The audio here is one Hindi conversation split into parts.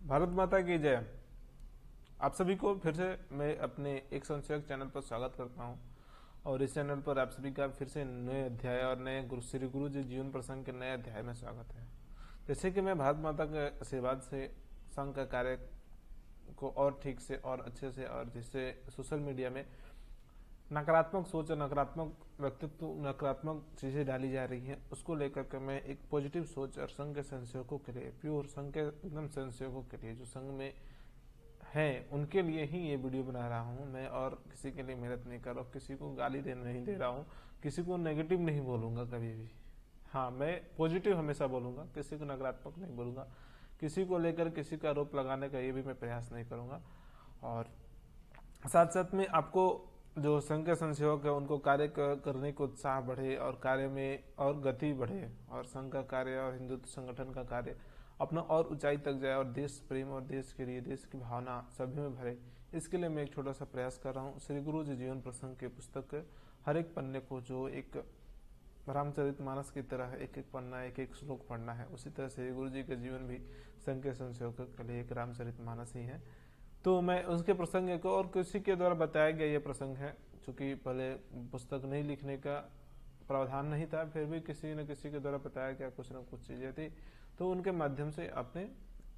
भारत माता की जय। आप सभी को फिर से मैं अपने एक संशयक चैनल पर स्वागत करता हूं। और इस चैनल पर आप सभी का फिर से नए अध्याय और नए श्री गुरु जी जीवन प्रसंग के नए अध्याय में स्वागत है। जैसे कि मैं भारत माता के आशीर्वाद से संघ का कार्य को और ठीक से और अच्छे से, और जिससे सोशल मीडिया में नकारात्मक सोच और नकारात्मक व्यक्तित्व, नकारात्मक चीजें डाली जा रही हैं, उसको लेकर के मैं एक पॉजिटिव सोच और संघ के संशयों के लिए, प्योर संघ के एकदम संशयों के लिए, जो संघ में हैं उनके लिए ही ये वीडियो बना रहा हूँ मैं। और किसी के लिए मेहनत नहीं कर रहा हूँ, किसी को गाली नहीं दे रहा हूँ, किसी को नेगेटिव नहीं बोलूंगा कभी भी। हाँ, मैं पॉजिटिव हमेशा बोलूंगा, किसी को नकारात्मक नहीं बोलूंगा, किसी को लेकर किसी का आरोप लगाने का ये भी मैं प्रयास नहीं करूंगा। और साथ साथ में आपको जो संघ के संसेवक है उनको कार्य करने को उत्साह बढ़े और कार्य में और गति बढ़े, और संघ का कार्य और हिंदुत्व संगठन का कार्य अपना और ऊंचाई तक जाए, और देश प्रेम और देश के लिए देश की भावना सभी में भरे। इसके लिए मैं एक छोटा सा प्रयास कर रहा हूँ। श्री गुरु जी जीवन प्रसंग के पुस्तक के हर एक पन्ने को, जो एक रामचरितमानस की तरह एक एक पन्ना, एक एक श्लोक पढ़ना है, उसी तरह श्री गुरु जी का जीवन भी संघ के संसेवकों के लिए एक रामचरितमानस ही है। तो मैं उसके प्रसंग को, और किसी के द्वारा बताया गया ये प्रसंग है, चूंकि पहले पुस्तक नहीं लिखने का प्रावधान नहीं था, फिर भी किसी न किसी के द्वारा बताया गया कुछ न कुछ चीजें थी, तो उनके माध्यम से अपने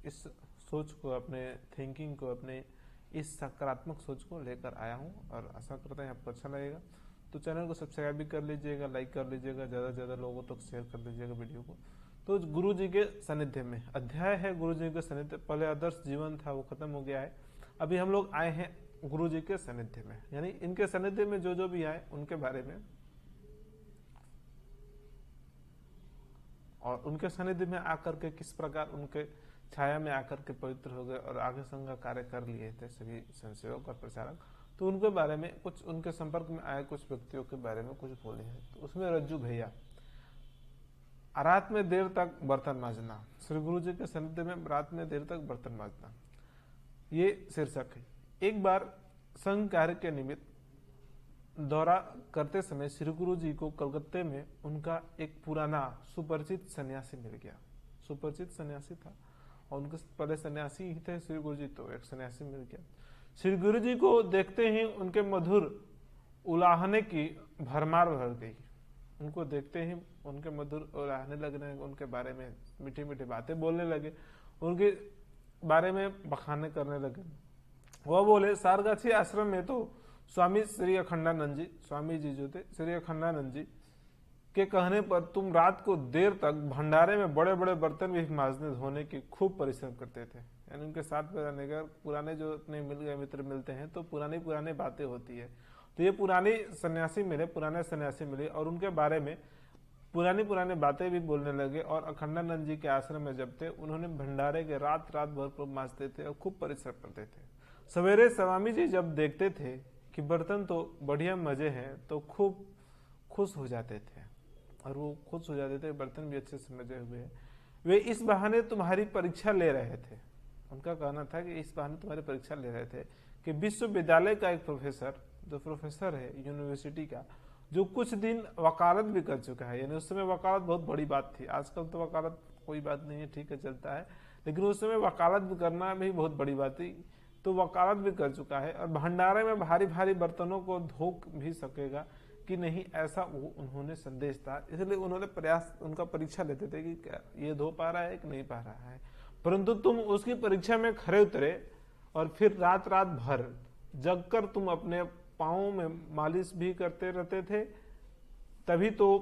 इस सोच को, अपने थिंकिंग को, अपने इस सकारात्मक सोच को लेकर आया हूँ। और आशा करते हैं आपको अच्छा लगेगा। तो चैनल को सब्सक्राइब भी कर लीजिएगा, लाइक कर लीजिएगा, ज़्यादा से ज़्यादा लोगों तक शेयर कर दीजिएगा वीडियो को। तो गुरु जी के सानिध्य में अध्याय है, गुरु जी के सानिध्य। पहले आदर्श जीवन था, वो खत्म हो गया है। अभी हम लोग आए हैं गुरु जी के सानिध्य में, यानी इनके सानिध्य में जो जो भी आए उनके बारे में, और उनके सानिध्य में आकर के किस प्रकार उनके छाया में आकर के पवित्र हो गए और आगे संघ का कार्य कर लिए थे सभी संसेवक और प्रचारक। तो उनके बारे में कुछ, उनके संपर्क में आए कुछ व्यक्तियों के बारे में कुछ बोले हैं। तो उसमें रज्जू भैया, रात में देर तक बर्तन मांजना, श्री गुरु जी के सानिध्य में रात में देर तक बर्तन मांजना, ये शीर्षक है। एक बार संघ कार्य के निमित्त दौरा करते समय श्री गुरु जी को कलकत्ते में उनका एक पुराना सुपरिचित सन्यासी मिल गया। सुपरिचित सन्यासी था, और उनके पहले सन्यासी ही थे श्री गुरु जी, तो एक सन्यासी मिल गया। श्री गुरु जी को देखते ही उनके मधुर उलाहने की भरमार भर गई। उनको देखते ही उनके मधुर उलाहने लगने, उनके बारे में मीठी मीठी बातें बोलने लगे, उनके बारे में बखाने करने लगे। वह बोले, सारगाछी आश्रम में तो स्वामी श्री अखंडानंद जी, स्वामी जी जो थे श्री अखंडानंद जी के कहने पर तुम रात को देर तक भंडारे में बड़े बड़े बर्तन भी मांजने धोने की खूब परिश्रम करते थे। यानी उनके साथ में रहने का, पुराने जो अपने मिल गए मित्र मिलते हैं तो पुरानी पुरानी बातें होती है। तो ये पुरानी सन्यासी मिले, पुराने सन्यासी मिले, और उनके बारे में पुरानी पुरानी बातें भी बोलने लगे। और अखंडानंद जी के आश्रम में जब थे, उन्होंने भंडारे के रात रात भर मांजते थे और खूब परिश्रम करते थे। सवेरे स्वामी जी जब देखते थे कि बर्तन तो बढ़िया मजे हैं, तो खूब खुश हो जाते थे, और वो खुश हो जाते थे, बर्तन भी अच्छे से मजे हुए हैं। वे इस बहाने तुम्हारी परीक्षा ले रहे थे। उनका कहना था कि इस बहाने तुम्हारी परीक्षा ले रहे थे कि विश्वविद्यालय का एक प्रोफेसर, जो प्रोफेसर है यूनिवर्सिटी का, जो कुछ दिन वकालत भी कर चुका है, यानी उस समय वकालत बहुत बड़ी बात थी। आजकल तो वकालत कोई बात नहीं है, ठीक है, चलता है, लेकिन उस समय वकालत भी करना भी बहुत बड़ी बात थी। तो वकालत भी कर चुका है, और भंडारे में भारी भारी बर्तनों को धो भी सकेगा कि नहीं, ऐसा वो उन्होंने संदेश था। इसलिए उन्होंने प्रयास, उनका परीक्षा लेते थे कि क्या ये धो पा रहा है कि नहीं पा रहा है। परंतु तुम उसकी परीक्षा में खरे उतरे, और फिर रात रात भर जगकर तुम अपने पाँव में मालिश भी करते रहते थे। तभी तो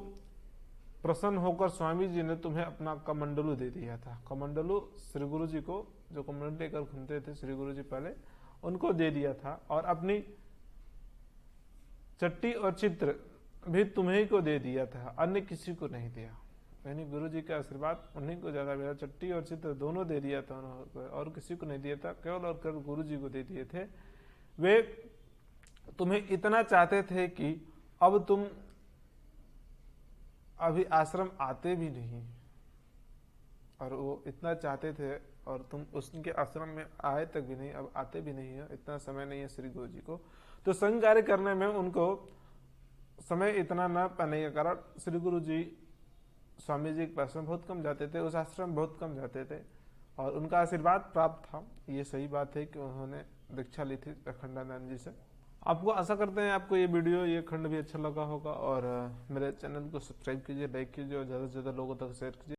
प्रसन्न होकर स्वामी जी ने तुम्हें अपना कमंडलू दे दिया था। कमंडलू श्री गुरु जी को, जो कमंडल लेकर घूमते थे श्री गुरु जी पहले, उनको दे दिया था। और अपनी चट्टी और चित्र भी तुम्हें को दे दिया था, अन्य किसी को नहीं दिया। यानी गुरु जी का आशीर्वाद उन्हीं को ज्यादा मिला, चट्टी और चित्र दोनों दे दिया था उन्होंने, और किसी को नहीं दिया था, केवल और केवल गुरु जी को दे दिए थे। वे तुम्हें इतना चाहते थे कि अब तुम अभी आश्रम आते भी नहीं, और वो इतना चाहते थे, और तुम उसके आश्रम में आए तक भी नहीं, अब आते भी नहीं है, इतना समय नहीं है श्री गुरु जी को। तो संघ कार्य करने में उनको समय इतना न पाने के कारण श्री गुरु जी स्वामी जी के पास में बहुत कम जाते थे, उस आश्रम बहुत कम जाते थे। और उनका आशीर्वाद प्राप्त था। ये सही बात है कि उन्होंने दीक्षा ली थी अखंडानंद जी से। आपको आशा करते हैं आपको ये वीडियो, ये खंड भी अच्छा लगा होगा, और मेरे चैनल को सब्सक्राइब कीजिए, लाइक कीजिए और ज़्यादा से ज़्यादा लोगों तक शेयर कीजिए।